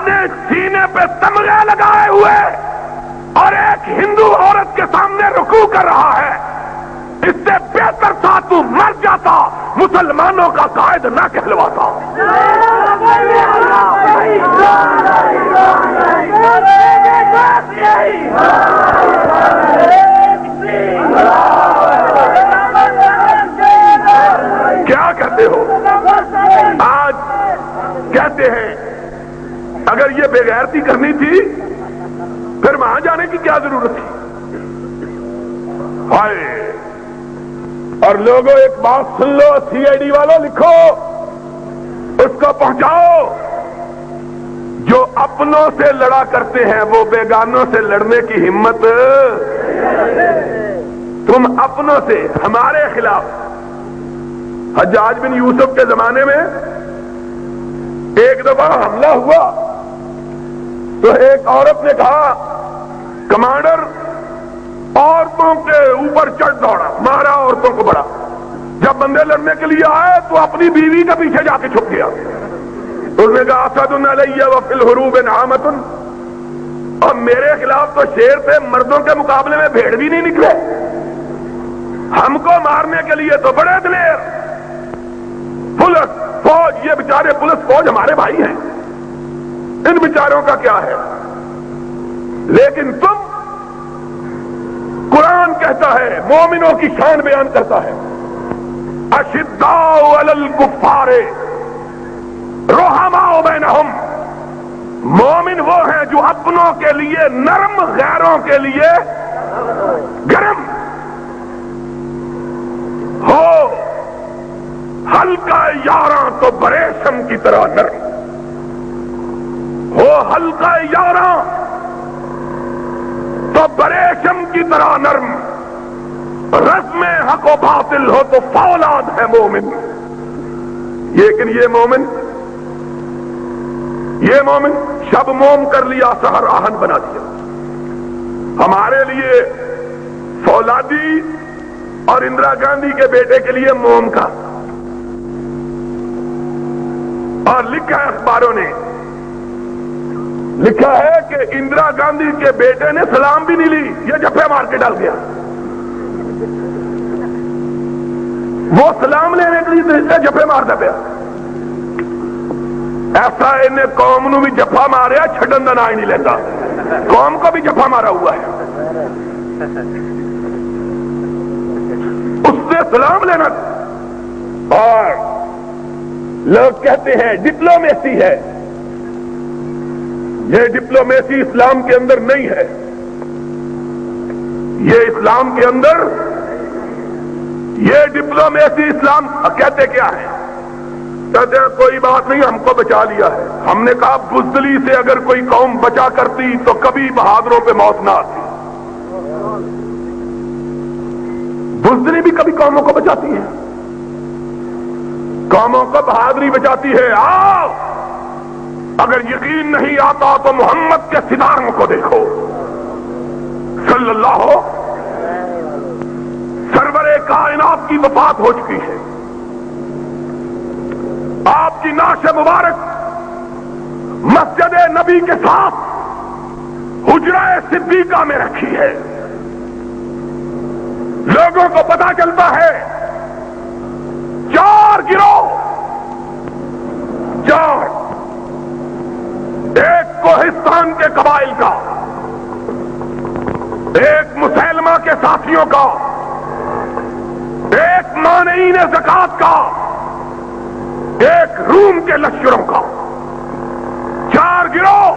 اپنے سینے پہ تمغے لگائے ہوئے اور ایک ہندو عورت کے سامنے رکوع کر رہا ہے، اس سے بہتر تھا تو مر جاتا، مسلمانوں کا قائد نہ کہلواتا۔ کیا کہتے ہو؟ آج کہتے ہیں اگر یہ بے غیرتی کرنی تھی پھر وہاں جانے کی کیا ضرورت تھی؟ ہائے! اور لوگوں ایک بات سن لو، سی آئی ڈی والوں لکھو، اس کو پہنچاؤ، جو اپنوں سے لڑا کرتے ہیں وہ بیگانوں سے لڑنے کی ہمت، تم اپنوں سے ہمارے خلاف۔ حجاج بن یوسف کے زمانے میں ایک دفعہ حملہ ہوا تو ایک عورت نے کہا کمانڈر عورتوں کے اوپر چڑھ دوڑا، مارا عورتوں کو بڑا، جب بندے لڑنے کے لیے آئے تو اپنی بیوی کے پیچھے جا کے چھپ گیا۔ اس نے کہا اسد علیہ وفی الحروب نعمۃ، اور میرے خلاف تو شیر تھے، مردوں کے مقابلے میں بھیڑ بھی نہیں نکلے، ہم کو مارنے کے لیے تو بڑے دلیر۔ پولیس فوج، یہ بیچارے پولیس فوج ہمارے بھائی ہیں، ان بیچاروں کا کیا ہے؟ لیکن تم، قرآن کہتا ہے، مومنوں کی شان بیان کرتا ہے، اشداء علی الکفار رحماء بینہم، مومن وہ ہیں جو اپنوں کے لیے نرم، غیروں کے لیے گرم ہو، ہلکا یاراں تو بریشم کی طرح نرم ہو، ہلکا یاراں تو بریشم کی طرح نرم، رزم حق و باطل ہو تو فولاد ہے مومن۔ لیکن یہ مومن شب موم کر لیا، سحر آہن بنا دیا۔ ہمارے لیے فولادی اور اندرا گاندھی کے بیٹے کے لیے موم کا، اور لکھا ہے اخباروں نے، لکھا ہے کہ اندرا گاندھی کے بیٹے نے سلام بھی نہیں لی، یہ جھپے مار کے ڈال گیا۔ وہ سلام لینے کے لیے جھپے مارتا پیا، ایسا انہیں قوم نو بھی جفا ماریا، چھڈن دا نا ہی نہیں لیتا، قوم کو بھی جفا مارا ہوا ہے، اس سے سلام لینا۔ اور لوگ کہتے ہیں ڈپلومیسی ہے، یہ ڈپلومیسی اسلام کے اندر نہیں ہے، یہ اسلام کے اندر، یہ ڈپلومیسی اسلام کہتے کیا ہے؟ کہتے ہیں کوئی بات نہیں، ہم کو بچا لیا ہے۔ ہم نے کہا بزدلی سے اگر کوئی قوم بچا کرتی تو کبھی بہادروں پہ موت نہ آتی۔ بزدلی بھی کبھی قوموں کو بچاتی ہے، قوموں کو بہادری بچاتی ہے۔ آؤ، اگر یقین نہیں آتا تو محمد کے ستاروں کو دیکھو، صلی اللہ، سرور کائنات کی وفات ہو چکی ہے، آپ کی نعش مبارک مسجد نبی کے ساتھ حجرہ صدیقہ میں رکھی ہے۔ لوگوں کو پتا چلتا ہے 4 گروہ، 4، ایک کوہستان کے قبائل کا، ایک مسلمہ کے ساتھیوں کا، ایک مانعین زکات کا، ایک روم کے لشکروں کا، 4 گروہ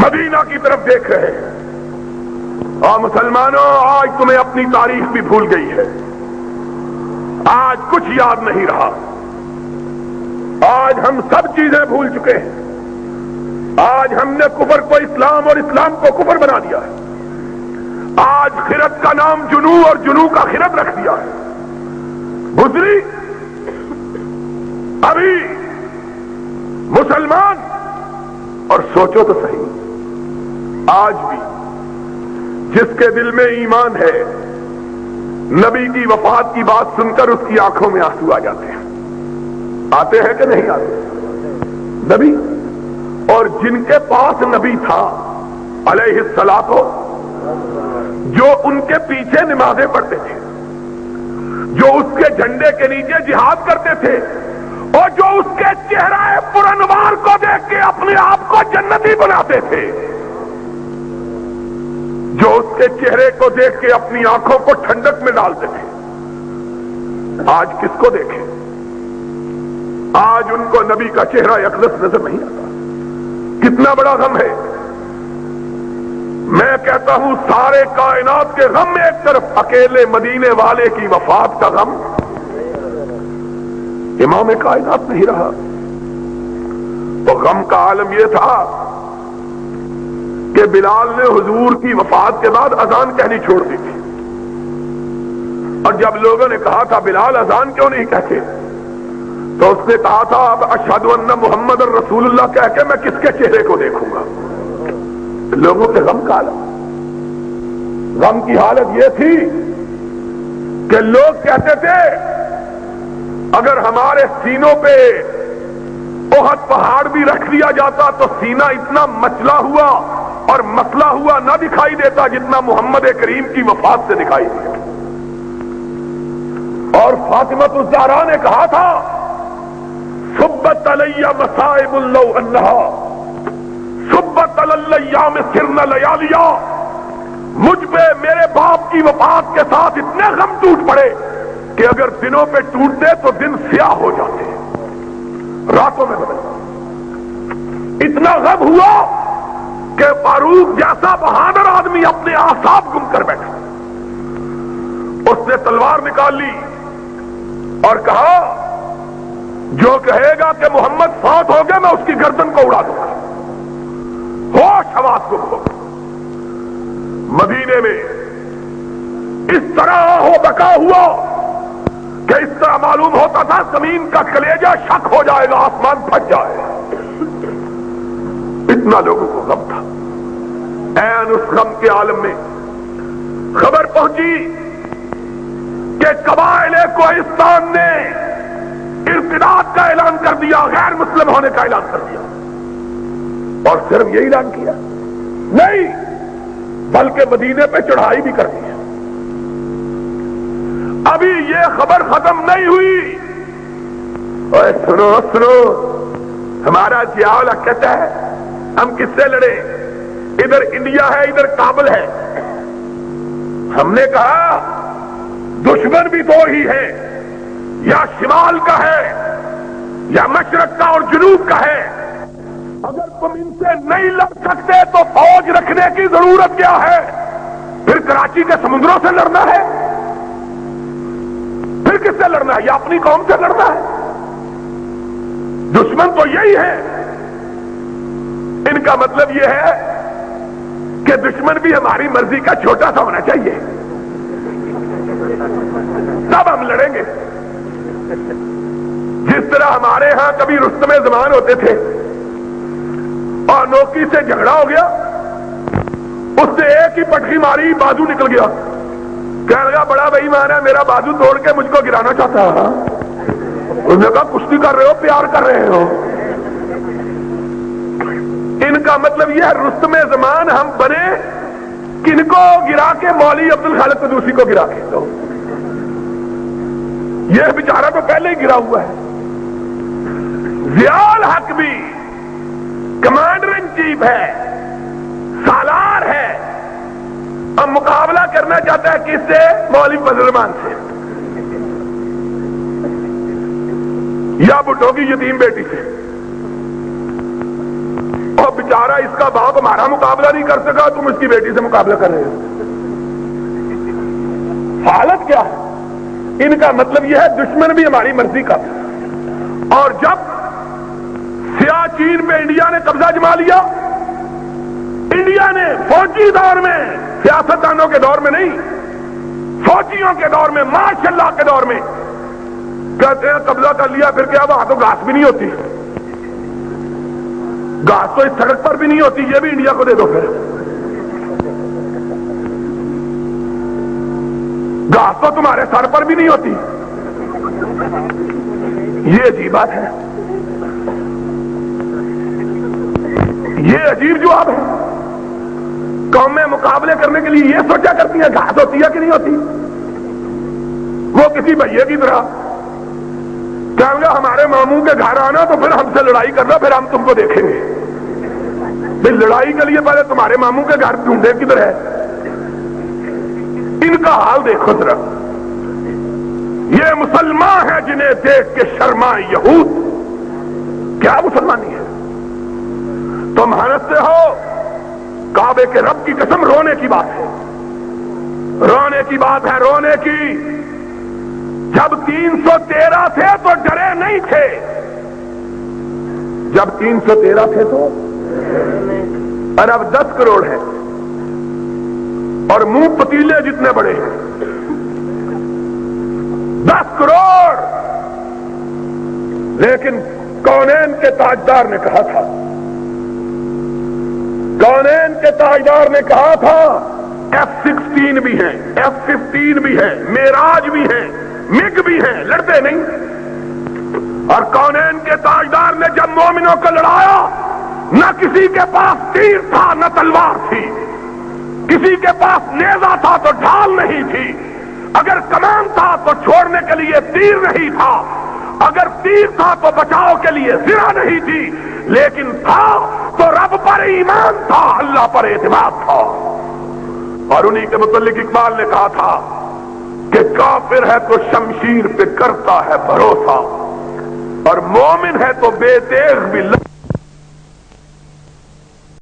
مدینہ کی طرف دیکھ رہے ہیں۔ اور مسلمانوں، آج تمہیں اپنی تاریخ بھی بھول گئی ہے، آج کچھ یاد نہیں رہا، آج ہم سب چیزیں بھول چکے ہیں، آج ہم نے کفر کو اسلام اور اسلام کو کفر بنا دیا ہے، آج خرد کا نام جنو اور جنو کا خرد رکھ دیا ہے۔ گزری ابھی مسلمان، اور سوچو تو صحیح، آج بھی جس کے دل میں ایمان ہے، نبی کی وفات کی بات سن کر اس کی آنکھوں میں آنسو آ جاتے ہیں، آتے ہیں کہ نہیں آتے؟ نبی اور جن کے پاس نبی تھا علیہ الصلاۃ جو ان کے پیچھے نمازیں پڑھتے تھے، جو اس کے جھنڈے کے نیچے جہاد کرتے تھے، اور جو اس کے چہرہ پرانوار کو دیکھ کے اپنے آپ کو جنتی بناتے تھے، جو اس کے چہرے کو دیکھ کے اپنی آنکھوں کو ٹھنڈک میں ڈالتے تھے، آج کس کو دیکھیں؟ آج ان کو نبی کا چہرہ اقدس نظر نہیں آتا۔ کتنا بڑا غم ہے۔ میں کہتا ہوں سارے کائنات کے غم میں ایک طرف، اکیلے مدینے والے کی وفات کا غم، امام کائنات نہیں رہا۔ تو غم کا عالم یہ تھا کہ بلال نے حضور کی وفات کے بعد اذان کہنی چھوڑ دی تھی، اور جب لوگوں نے کہا تھا بلال اذان کیوں نہیں کہتے، تو اس نے کہا تھا اب اشہد ان محمد رسول اللہ کہہ کے میں کس کے چہرے کو دیکھوں گا۔ لوگوں کے غم کا عالم، غم کی حالت یہ تھی کہ لوگ کہتے تھے اگر ہمارے سینوں پہ احد پہاڑ بھی رکھ دیا جاتا تو سینہ اتنا مچلا ہوا اور مسلا ہوا نہ دکھائی دیتا جتنا محمد کریم کی وفات سے دکھائی دیا۔ اور فاطمہ الزہرا نے کہا تھا صبت علی مصائب لو انہا صبت علی الیام سرن لیالیا، مجھ پہ میرے باپ کی وفات کے ساتھ اتنے غم ٹوٹ پڑے کہ اگر دنوں پہ ٹوٹتے تو دن سیاہ ہو جاتے، راتوں میں بدل۔ اتنا غم ہوا کہ فاروق جیسا بہادر آدمی اپنے اعصاب گم کر بیٹھا، اس نے تلوار نکال لی اور کہا جو کہے گا کہ محمد فوت ہو گئے میں اس کی گردن کو اڑا دوں گا۔ ہوش حواس گم ہو گئے۔ مدینے میں اس طرح ہو بکا ہوا کہ اس طرح معلوم ہوتا تھا زمین کا کلیجہ شک ہو جائے گا، آسمان پھٹ جائے گا، اتنا لوگوں کو غم تھا۔ عین اس غم کے عالم میں خبر پہنچی کہ قبائل کوہستان نے ارتداد کا اعلان کر دیا، غیر مسلم ہونے کا اعلان کر دیا، اور صرف یہی اعلان کیا نہیں بلکہ مدینے پہ چڑھائی بھی کر دی۔ ابھی یہ خبر ختم نہیں ہوئی، اور سنو سنو، ہمارا ضیاء کہتا ہے ہم کس سے لڑے، ادھر انڈیا ہے ادھر کابل ہے۔ ہم نے کہا دشمن بھی دو ہی ہے، یا شمال کا ہے یا مشرق کا اور جنوب کا ہے، اگر تم ان سے نہیں لڑ سکتے تو فوج رکھنے کی ضرورت کیا ہے؟ پھر کراچی کے سمندروں سے لڑنا ہے؟ پھر کس سے لڑنا ہے؟ یا اپنی قوم سے لڑنا ہے؟ دشمن تو یہی ہے۔ ان کا مطلب یہ ہے کہ دشمن بھی ہماری مرضی کا چھوٹا سا ہونا چاہیے، تب ہم لڑیں گے۔ جس طرح ہمارے ہاں کبھی رستم زمان ہوتے تھے اور نوکی سے جھگڑا ہو گیا، اس نے ایک ہی پٹخی ماری، بازو نکل گیا، کہنے لگا بڑا بھائی مان ہے میرا بازو توڑ کے مجھ کو گرانا چاہتا ہے۔ انہوں نے کہا کشتی کر رہے ہو پیار کر رہے ہو؟ ان کا مطلب یہ ہے رستم زمان ہم بنے کن کو گرا کے؟ مولوی عبد الخالق قدوسی کو گرا کے۔ تو یہ بیچارہ تو پہلے ہی گرا ہوا ہے۔ ضیاء الحق بھی کمانڈر ان چیف ہے، سالار ہے، اب مقابلہ کرنا چاہتا ہے کس سے؟ مولوی فضل الرحمان سے یا بھٹو کی یتیم بیٹی سے۔ اور بیچارہ اس کا باپ ہمارا مقابلہ نہیں کر سکا، تم اس کی بیٹی سے مقابلہ کر رہے ہو۔ حالت کیا ہے؟ ان کا مطلب یہ ہے دشمن بھی ہماری مرضی کا۔ اور جب سیاہ چین پہ انڈیا نے قبضہ جما لیا، انڈیا نے فوجی دور میں، سیاستدانوں کے دور میں نہیں، فوجیوں کے دور میں، ماشاء اللہ کے دور میں، کہتے ہیں قبضہ کر لیا، پھر کیا وہاں تو گھاس بھی نہیں ہوتی، گھاس تو اس سڑک پر بھی نہیں ہوتی، یہ بھی انڈیا کو دے دو، پھر گھاس تو تمہارے سر پر بھی نہیں ہوتی۔ یہ عجیب بات ہے۔ عجیب جواب ہے. قومیں مقابلے کرنے کے لیے یہ سوچا کرتی ہیں گھاس ہوتی ہے کہ نہیں ہوتی. وہ کسی بھئیے کی طرح کہیں گے ہمارے ماموں کے گھر آنا تو پھر ہم سے لڑائی کرنا, پھر ہم تم کو دیکھیں گے. بھئی لڑائی کے لیے پہلے تمہارے ماموں کے گھر ڈھونڈے کدھر ہے. ان کا حال دیکھو ذرا. یہ مسلمان ہیں جنہیں دیکھ کے شرمائے یہود. کیا مسلمانی ہے؟ تم ہنستے ہو. کعبے کے رب کی قسم رونے کی بات ہے, رونے کی بات ہے, رونے کی. جب 313 تھے تو ڈرے نہیں تھے. جب 313 تھے تو اور اب 10 کروڑ ہے اور منہ پتیلے جتنے بڑے ہیں. 10 کروڑ. لیکن کونین کے تاجدار نے کہا تھا, کونین کے تاجدار نے کہا تھا F-16 بھی ہیں, F-15 بھی ہیں, معراج بھی ہیں, مگ بھی ہیں, لڑتے نہیں. اور کونین کے تاجدار نے جب مومنوں کو لڑایا, نہ کسی کے پاس تیر تھا نہ تلوار تھی, کسی کے پاس نیزہ تھا تو ڈھال نہیں تھی, اگر کمان تھا تو چھوڑنے کے لیے تیر نہیں تھا, اگر تیر تھا تو بچاؤ کے لیے زرہ نہیں تھی, لیکن تھا تو رب پر ایمان تھا, اللہ پر اعتماد تھا. اور انہی کے متعلق اقبال نے کہا تھا کہ کافر ہے تو شمشیر پہ کرتا ہے بھروسہ, اور مومن ہے تو بے تیغ بھی